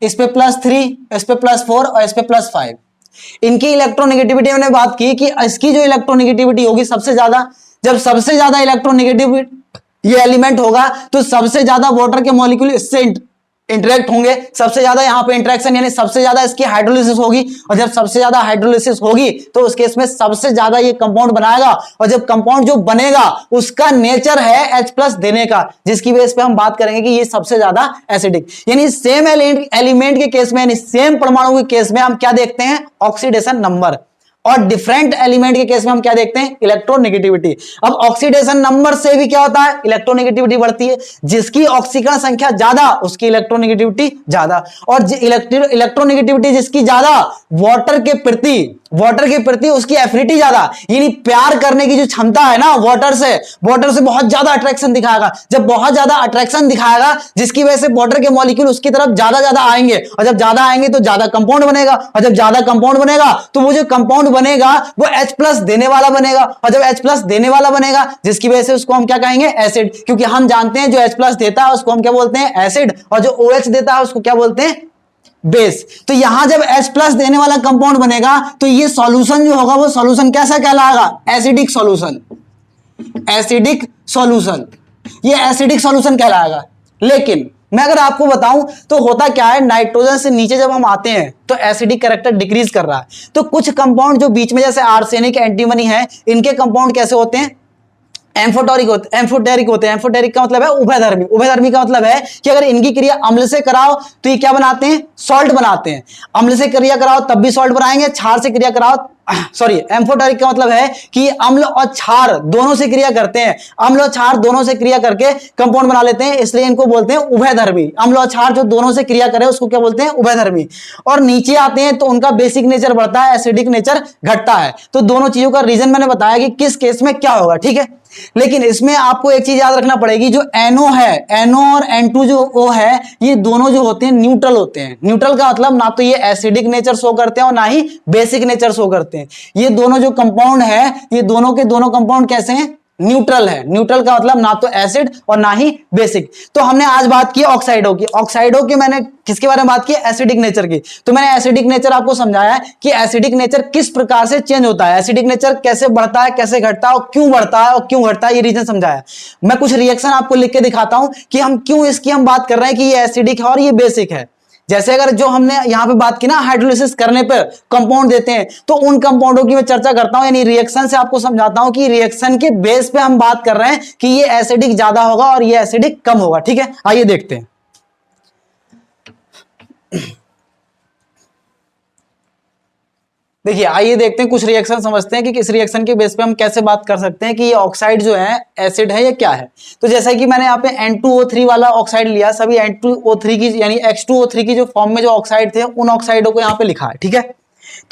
इस पे +3, इस पे +4 और इस पे +5। इनकी इलेक्ट्रोनेगेटिविटी हमने बात की कि इसकी जो इलेक्ट्रोनेगेटिविटी होगी सबसे ज्यादा, जब सबसे ज्यादा इलेक्ट्रोनेगेटिव ये एलिमेंट होगा तो सबसे ज्यादा वाटर के मॉलिक्यूल इससे इंटरेक्ट होंगे, सबसे ज्यादा यहां पे इंटरेक्शन यानी सबसे ज्यादा इसकी हाइड्रोलिसिस होगी, और जब सबसे ज्यादा हाइड्रोलिसिस होगी तो उस केस में सबसे ज्यादा ये कंपाउंड बनाएगा, और जब कंपाउंड जो बनेगा उसका नेचर है H+ देने का, जिसकी बेस पे हम बात करेंगे कि ये सबसे ज्यादा एसिडिक। यानी सेम एलिमेंट के केस में, यानी सेम परमाणु के केस में हम क्या देखते हैं, ऑक्सीडेशन नंबर, और डिफरेंट एलिमेंट के केस में हम क्या देखते हैं, इलेक्ट्रोनेगेटिविटी। अब ऑक्सीडेशन नंबर से भी क्या होता है, इलेक्ट्रोनेगेटिविटी बढ़ती है, जिसकी ऑक्सीकरण संख्या ज्यादा उसकी इलेक्ट्रोनेगेटिविटी ज्यादा, और इलेक्ट्रोनेगेटिविटी जिसकी ज्यादा वाटर के प्रति उसकी एफिनिटी ज्यादा, यानी प्यार करने की जो क्षमता है ना वाटर से बहुत ज्यादा अट्रैक्शन दिखाएगा। जब बहुत ज्यादा अट्रैक्शन दिखाएगा जिसकी वजह से वाटर के मॉलिक्यूल उसकी तरफ ज्यादा आएंगे, और जब ज्यादा आएंगे तो ज्यादा कंपाउंड बनेगा, और जब ज्यादा कंपाउंड बनेगा तो वो जो कंपाउंड बनेगा वो H+ देने वाला बनेगा, और जब H+ देने वाला बनेगा जिसकी वजह से उसको हम क्या कहेंगे, एसिड, क्योंकि हम जानते हैं जो H+ देता है उसको हम क्या बोलते हैं, एसिड, और जो OH देता है उसको क्या बोलते हैं, बेस। तो यहां जब H+ देने वाला कंपाउंड बनेगा तो ये सॉल्यूशन जो होगा वो सॉल्यूशन कैसा कहलाएगा, एसिडिक सॉल्यूशन, ये एसिडिक सॉल्यूशन कहलाएगा। लेकिन मैं अगर आपको बताऊं तो होता क्या है, नाइट्रोजन से नीचे जब हम आते हैं तो एसिडिक कैरेक्टर डिक्रीज कर रहा है, तो कुछ कंपाउंड जो बीच में जैसे आर्सेनिक, एंटीमनी है, इनके कंपाउंड कैसे होते हैं, एम्फोटेरिक होते हैं। एम्फोटेरिक का मतलब है उभयधर्मी का मतलब है कि अगर इनकी क्रिया अम्ल से कराओ तो ये क्या बनाते हैं, सॉल्ट बनाते हैं। अम्ल से क्रिया कराओ तब भी सॉल्ट बनाएंगे, क्षार से क्रिया कराओ, एम्फोटेरिक का मतलब है कि अम्ल और क्षार दोनों से क्रिया करते हैं, अम्ल और क्षार दोनों से क्रिया करके कंपाउंड बना लेते हैं, इसलिए इनको बोलते हैं उभयधर्मी। अम्ल और क्षार जो दोनों से क्रिया करे उसको क्या बोलते हैं, उभयधर्मी। और नीचे आते हैं तो उनका बेसिक नेचर बढ़ता है, एसिडिक नेचर घटता है। तो दोनों चीजों का रीजन मैंने बताया कि किस केस में क्या होगा, ठीक है। लेकिन इसमें आपको एक चीज याद रखना पड़ेगी, जो NO है, NO और N2 जो O है, ये दोनों जो होते हैं न्यूट्रल होते हैं। न्यूट्रल का मतलब ना तो ये एसिडिक नेचर शो करते हैं और ना ही बेसिक नेचर शो करते हैं। ये दोनों जो कंपाउंड है, ये दोनों के दोनों कंपाउंड कैसे हैं, न्यूट्रल है। न्यूट्रल का मतलब ना तो एसिड और ना ही बेसिक। तो हमने आज बात की ऑक्साइडों की। ऑक्साइडों के मैंने किसके बारे में बात की? एसिडिक नेचर की। तो मैंने एसिडिक नेचर आपको समझाया है कि एसिडिक नेचर किस प्रकार से चेंज होता है, एसिडिक नेचर कैसे बढ़ता है, कैसे घटता है, और क्यों बढ़ता है और क्यों घटता है, ये रीजन समझाया। मैं कुछ रिएक्शन आपको लिख के दिखाता हूं कि हम क्यों इसकी हम बात कर रहे हैं कि ये एसिडिक है और ये बेसिक है। जैसे अगर जो हमने यहां पे बात की ना, हाइड्रोलिसिस करने पर कंपाउंड देते हैं, तो उन कंपाउंडों की मैं चर्चा करता हूं, यानी रिएक्शन से आपको समझाता हूं कि रिएक्शन के बेस पे हम बात कर रहे हैं कि ये एसिडिक ज्यादा होगा और ये एसिडिक कम होगा। ठीक है, आइए देखते हैं। देखिए, आइए देखते हैं, कुछ रिएक्शन समझते हैं कि किस रिएक्शन के बेस पे हम कैसे बात कर सकते हैं कि ये ऑक्साइड जो है एसिड है या क्या है। तो जैसा कि मैंने यहाँ पे N2O3 वाला ऑक्साइड लिया, सभी N2O3 की यानी H2O3 की जो फॉर्म में जो ऑक्साइड थे उन ऑक्साइडों को यहाँ पे लिखा है। ठीक है,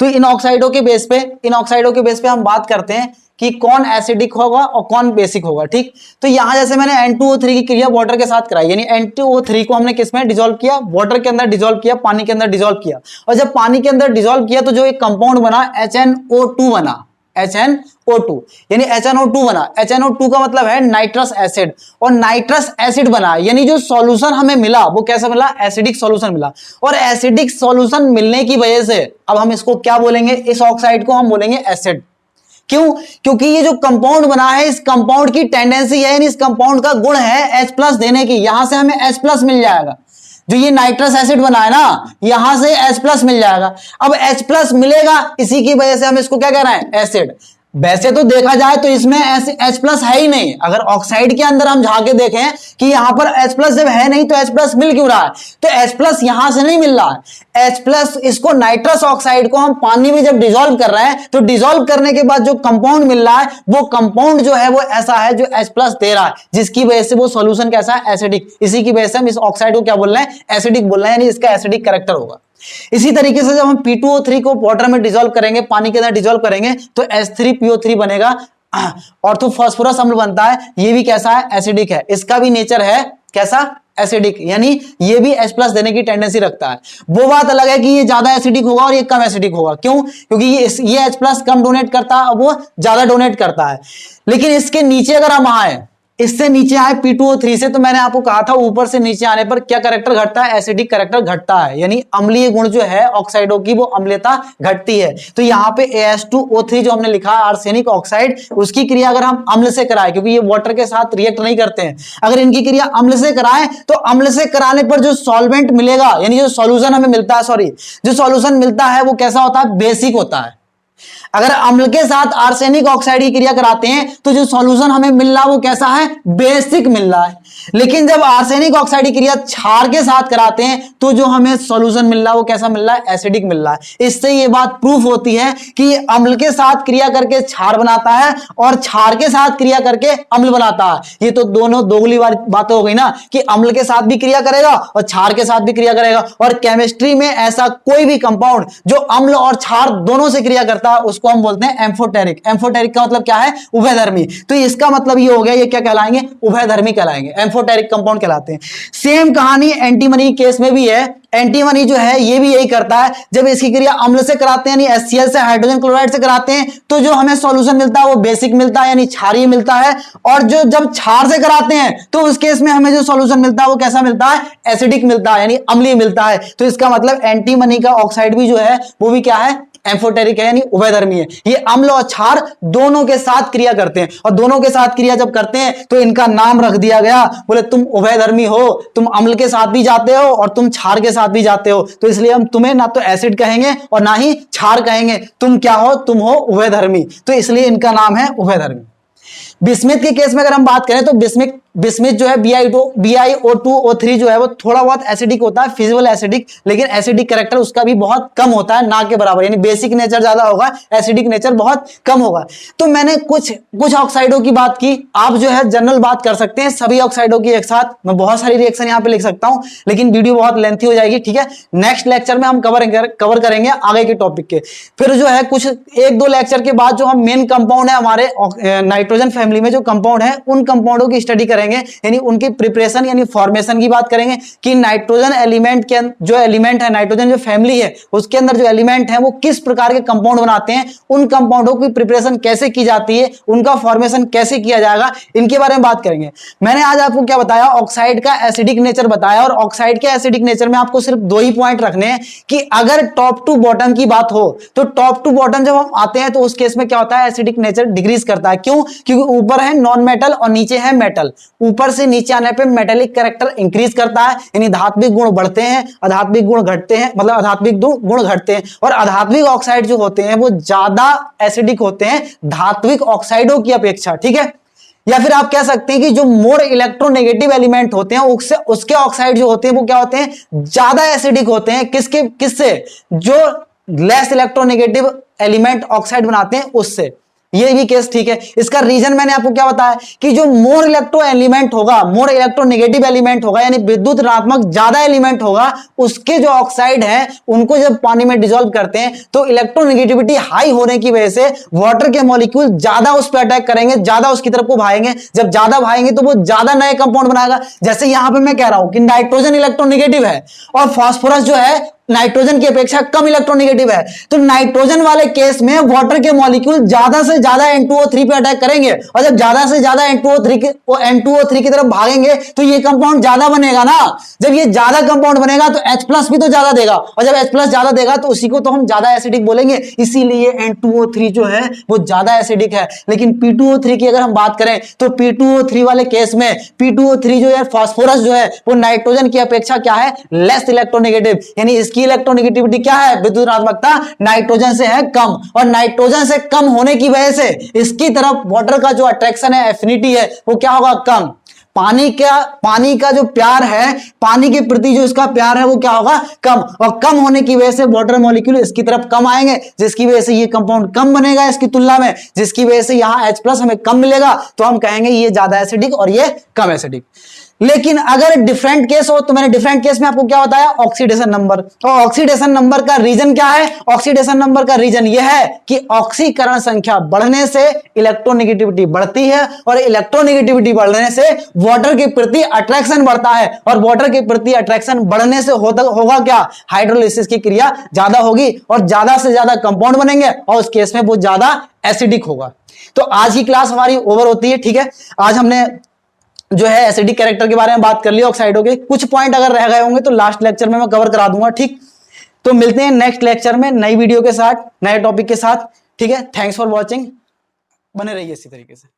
तो इन ऑक्साइडों के बेस पे हम बात करते हैं कि कौन एसिडिक होगा और कौन बेसिक होगा। ठीक, तो यहां जैसे मैंने N2O3 की क्रिया वाटर के साथ कराई, यानी N2O3 को हमने किसमें डिसॉल्व किया? वाटर के अंदर डिसॉल्व किया, पानी के अंदर डिसॉल्व किया। और जब पानी के अंदर डिसॉल्व किया तो जो एक कंपाउंड बना HNO2 बना, HNO2 यानी HNO2 बना। HNO2 का मतलब है नाइट्रस एसिड, और नाइट्रस एसिड बना, यानी जो सॉल्यूशन हमें मिला वो कैसा मिला? एसिडिक सॉल्यूशन मिला। और एसिडिक सॉल्यूशन मिलने की वजह से अब हम इसको क्या बोलेंगे? इस ऑक्साइड को हम बोलेंगे एसिड। क्यों? क्योंकि ये जो कंपाउंड बना है, इस कंपाउंड की टेंडेंसी है, इस कंपाउंड का गुण है H+ देने की। यहां से हमें H+ मिल जाएगा। जो ये नाइट्रस एसिड बना है ना, यहां से H+ मिल जाएगा। अब H+ मिलेगा, इसी की वजह से हम इसको क्या कह रहे हैं? एसिड। वैसे तो देखा जाए तो इसमें H+ है ही नहीं। अगर ऑक्साइड के अंदर हम झांके देखें कि यहां पर H+ जब है नहीं तो H+ मिल क्यों रहा है? तो H+ यहां से नहीं मिल रहा है। H+ इसको नाइट्रस ऑक्साइड को हम पानी में जब डिसॉल्व कर रहे हैं तो डिसॉल्व करने के बाद जो कंपाउंड मिल रहा है वो कंपाउंड जो है वो ऐसा है जो H+ दे रहा है, जिसकी वजह से वो सॉल्यूशन कैसा है? एसिडिक। इसी की वजह से हम इस ऑक्साइड को क्या बोल रहे हैं? एसिडिक बोल रहे हैं, यानी इसका एसिडिक कैरेक्टर होगा। इसी तरीके से जब हम P2O3 को वाटर में डिसॉल्व करेंगे, पानी के अंदर डिसॉल्व करेंगे, तो H3PO3 बनेगा, ऑर्थोफॉस्फोरस अम्ल बनता है। ये भी कैसा है? एसिडिक है। इसका भी नेचर है कैसा? एसिडिक, यानी ये भी H+ देने की टेंडेंसी रखता है। वो बात अलग है कि ये ज्यादा एसिडिक होगा और ये कम एसिडिक होगा। क्यों? क्योंकि ये H+ कम डोनेट करता है, वो ज्यादा डोनेट करता है। लेकिन इसके नीचे अगर हम आए, इससे नीचे आए P2O3 से, तो मैंने आपको कहा था ऊपर से नीचे आने पर क्या कैरेक्टर घटता है? एसिडिक कैरेक्टर घटता है, यानी अम्लीय गुण जो है ऑक्साइडों की वो अम्लता घटती है। तो यहाँ पे AH2O3 जो हमने लिखा है आर्सेनिक ऑक्साइड, उसकी क्रिया अगर हम अम्ल से कराएं, क्योंकि ये वाटर के साथ रिएक्ट नहीं करते हैं, अगर इनकी क्रिया अम्ल से कराएं तो अम्ल से कराने पर जो सॉल्वेंट मिलेगा, यानी जो सॉल्यूशन हमें मिलता है, जो सॉल्यूशन मिलता है वो कैसा होता है? बेसिक होता है। अगर अम्ल के साथ आर्सेनिक ऑक्साइड की क्रिया कराते हैं तो जो सॉल्यूशन हमें मिल रहा है वो कैसा है? बेसिक मिल रहा है। लेकिन जब आर्सेनिक ऑक्साइड की क्रिया क्षार के साथ कराते हैं तो जो हमें सॉल्यूशन मिल रहा है वो कैसा मिल रहा है? एसिडिक मिल रहा है। इससे ये बात प्रूफ होती है कि अम्ल के साथ क्रिया करके क्षार बनाता है और क्षार के साथ क्रिया करके अम्ल बनाता है। ये तो दोनों दोगली बातें हो गई ना, कि अम्ल के साथ भी क्रिया करेगा और क्षार के साथ भी क्रिया करेगा। और केमिस्ट्री में ऐसा कोई भी कंपाउंड जो अम्ल और क्षार दोनों से क्रिया करता है उसको हम बोलते हैं एम्फोटेरिक। एम्फोटेरिक का मतलब क्या है? उभयधर्मी। तो इसका मतलब ये हो गया, ये क्या कहलाएंगे? उभयधर्मी कहलाएंगे, एम्फोटेरिक कंपाउंड कहलाते हैं। सेम कहानी एंटीमनी केस में भी है। एंटीमनी जो है ये भी यही करता है, जब इसकी क्रिया अम्ल से कराते हैं यानी HCl से, हाइड्रोजन क्लोराइड से कराते हैं, तो जो हमें सॉल्यूशन मिलता है वो बेसिक मिलता है, यानी क्षारीय मिलता है। और जो जब क्षार से कराते हैं तो उस केस में हमें जो सॉल्यूशन मिलता है वो कैसा मिलता है? एसिडिक मिलता है, यानी अम्लीय मिलता है। तो इसका मतलब एंटीमनी का ऑक्साइड भी जो है वो भी क्या है? एम्फोटेरिक है, यानी उभयधर्मी है। ये अम्ल और क्षार दोनों के साथ क्रिया करते हैं, और दोनों के साथ क्रिया जब करते हैं तो इनका नाम रख दिया गया, बोले तुम उभयधर्मी हो, तुम अम्ल के साथ भी जाते हो और तुम क्षार के साथ भी जाते हो, तो इसलिए हम तुम्हें ना तो एसिड कहेंगे और ना ही क्षार कहेंगे। तुम क्या हो? तुम हो उभयधर्मी, तो इसलिए इनका नाम है उभयधर्मी। बिस्मिथ के केस में अगर हम बात करें तो बिस्मिथ जो है BiO2O3 जो है वो थोड़ा बहुत एसिडिक होता है, फिजिबल एसिडिक, लेकिन एसिडिक कैरेक्टर उसका भी बहुत कम होता है, ना के बराबर, यानी बेसिक नेचर ज्यादा होगा, एसिडिक नेचर बहुत कम होगा। तो मैंने कुछ ऑक्साइडों की बात की, आप जो है जनरल बात कर सकते हैं सभी ऑक्साइडों की एक साथ। मैं बहुत सारी रिएक्शन यहाँ पे लिख सकता हूं, लेकिन वीडियो बहुत लेंथी हो जाएगी। ठीक है, नेक्स्ट लेक्चर में हम कवर करेंगे आगे के टॉपिक के। फिर जो है कुछ 1-2 लेक्चर के बाद जो हम मेन कंपाउंड है हमारे नाइट्रोजन फैमिली में जो कंपाउंड है उन कंपाउंडों की स्टडी करेंगे, यानी उनकी प्रिपरेशन यानी फॉर्मेशन की बात करेंगे कि नाइट्रोजन एलिमेंट के जो एलिमेंट है, नाइट्रोजन जो फैमिली है उसके अंदर जो एलिमेंट है वो किस प्रकार के कंपाउंड बनाते हैं, उन कंपाउंडों की प्रिपरेशन कैसे की जाती है, उनका फॉर्मेशन कैसे किया जाएगा, इनके बारे में बात करेंगे। मैंने आज आपको क्या बताया, ऑक्साइड का एसिडिक नेचर बताया, और ऑक्साइड के एसिडिक नेचर में आपको सिर्फ 2 ही पॉइंट रखने हैं कि अगर टॉप टू बॉटम की बात हो तो टॉप टू बॉटम जब हम आते हैं तो उस केस में क्या होता है, एसिडिक नेचर डिक्रीज करता है। क्यों? क्योंकि ऊपर है नॉन मेटल और नीचे है मेटल, ऊपर से नीचे आने पे मेटेलिक कैरेक्टर इंक्रीज करता है, यानी धात्विक गुण बढ़ते हैं, अधात्विक गुण घटते हैं, मतलब अधात्विक गुण घटते हैं, और अधात्विक ऑक्साइड जो होते हैं वो ज्यादा एसिडिक होते हैं धात्विक ऑक्साइडों की अपेक्षा। ठीक है, या फिर आप कह सकते हैं कि जो मोर इलेक्ट्रोनेगेटिव एलिमेंट होते हैं उसके ऑक्साइड जो होते हैं वो क्या होते हैं, ज्यादा एसिडिक होते हैं। किससे? जो लेस इलेक्ट्रोनेगेटिव एलिमेंट ऑक्साइड बनाते हैं उससे। ये भी केस ठीक है। इसका रीजन मैंने आपको क्या बताया कि जो मोर इलेक्ट्रो एलिमेंट होगा, मोर इलेक्ट्रोनेगेटिव एलिमेंट होगा, यानी विद्युत ऋणात्मक ज्यादा एलिमेंट होगा, उसके जो ऑक्साइड हैं उनको जब पानी में डिसॉल्व करते हैं तो इलेक्ट्रोनेगेटिविटी हाई होने की वजह से वाटर के मॉलिक्यूल ज्यादा उस पर अटैक करेंगे, ज्यादा उसकी तरफ को भागेंगे। जब ज्यादा भागेंगे तो वो ज्यादा नए कंपाउंड बनाएगा। जैसे यहां पर मैं कह रहा हूं कि नाइट्रोजन इलेक्ट्रोनेगेटिव है और फास्फोरस जो है नाइट्रोजन की अपेक्षा कम इलेक्ट्रोनेगेटिव है, तो नाइट्रोजन वाले केस में वाटर के मॉलिक्यूल ज्यादा से ज्यादा N2O3 पे अटैक करेंगे, और जब ज्यादा से ज्यादा N2O3 की तरफ भागेंगे तो ये कंपाउंड ज्यादा बनेगा ना। जब ये ज्यादा कंपाउंड बनेगा तो H+ भी तो ज्यादा देगा, और जब H+ ज्यादा देगा तो उसी को तो हम ज्यादा एसिडिक बोलेंगे, इसीलिए N2O3 जो है वो ज्यादा एसिडिक है। लेकिन P2O3 की अगर हम बात करें तो P2O3 वाले केस में P2O3 जो है फास्फोरस जो है वो नाइट्रोजन की अपेक्षा क्या है, लेस इलेक्ट्रोनेगेटिव, यानी इसकी इलेक्ट्रोनेगेटिविटी क्या है, विद्युत ऋणात्मकता नाइट्रोजन से है कम, और नाइट्रोजन से कम होने की वजह से इसकी तरफ वाटर का जो अट्रैक्शन है, एफिनिटी है, वो क्या होगा, कम। पानी का जो प्यार है, पानी के प्रति जो इसका प्यार है वो क्या होगा, कम, और कम होने की वजह से वाटर मॉलिक्यूल इसकी तरफ कम आएंगे, जिसकी वजह से ये कंपाउंड कम बनेगा इसकी तुलना में, जिसकी वजह से यहां H+ हमें कम मिलेगा, तो हम कहेंगे ये ज्यादा एसिडिक और ये कम एसिडिक। लेकिन अगर डिफरेंट केस हो तो मैंने डिफरेंट केस में आपको क्या बताया, ऑक्सीडेशन नंबर। और ऑक्सीडेशन नंबर का रीजन क्या है, ऑक्सीडेशन नंबर का रीजन यह है कि ऑक्सीकरण संख्या बढ़ने से इलेक्ट्रोनेगेटिविटी बढ़ती है, और इलेक्ट्रोनेगेटिविटी बढ़ने से वाटर के प्रति अट्रैक्शन बढ़ता है, और वाटर के प्रति अट्रैक्शन बढ़ने से होगा क्या, हाइड्रोलिसिस की क्रिया ज्यादा होगी और ज्यादा से ज्यादा कंपाउंड बनेंगे, और उस केस में वो ज्यादा एसिडिक होगा। तो आज की क्लास हमारी ओवर होती है। ठीक है, आज हमने जो है एसिडिक कैरेक्टर के बारे में बात कर लिया ऑक्साइडों के। कुछ पॉइंट अगर रह गए होंगे तो लास्ट लेक्चर में मैं कवर करा दूंगा। ठीक, तो मिलते हैं नेक्स्ट लेक्चर में नई वीडियो के साथ, नए टॉपिक के साथ। ठीक है, थैंक्स फॉर वॉचिंग, बने रहिए इसी तरीके से।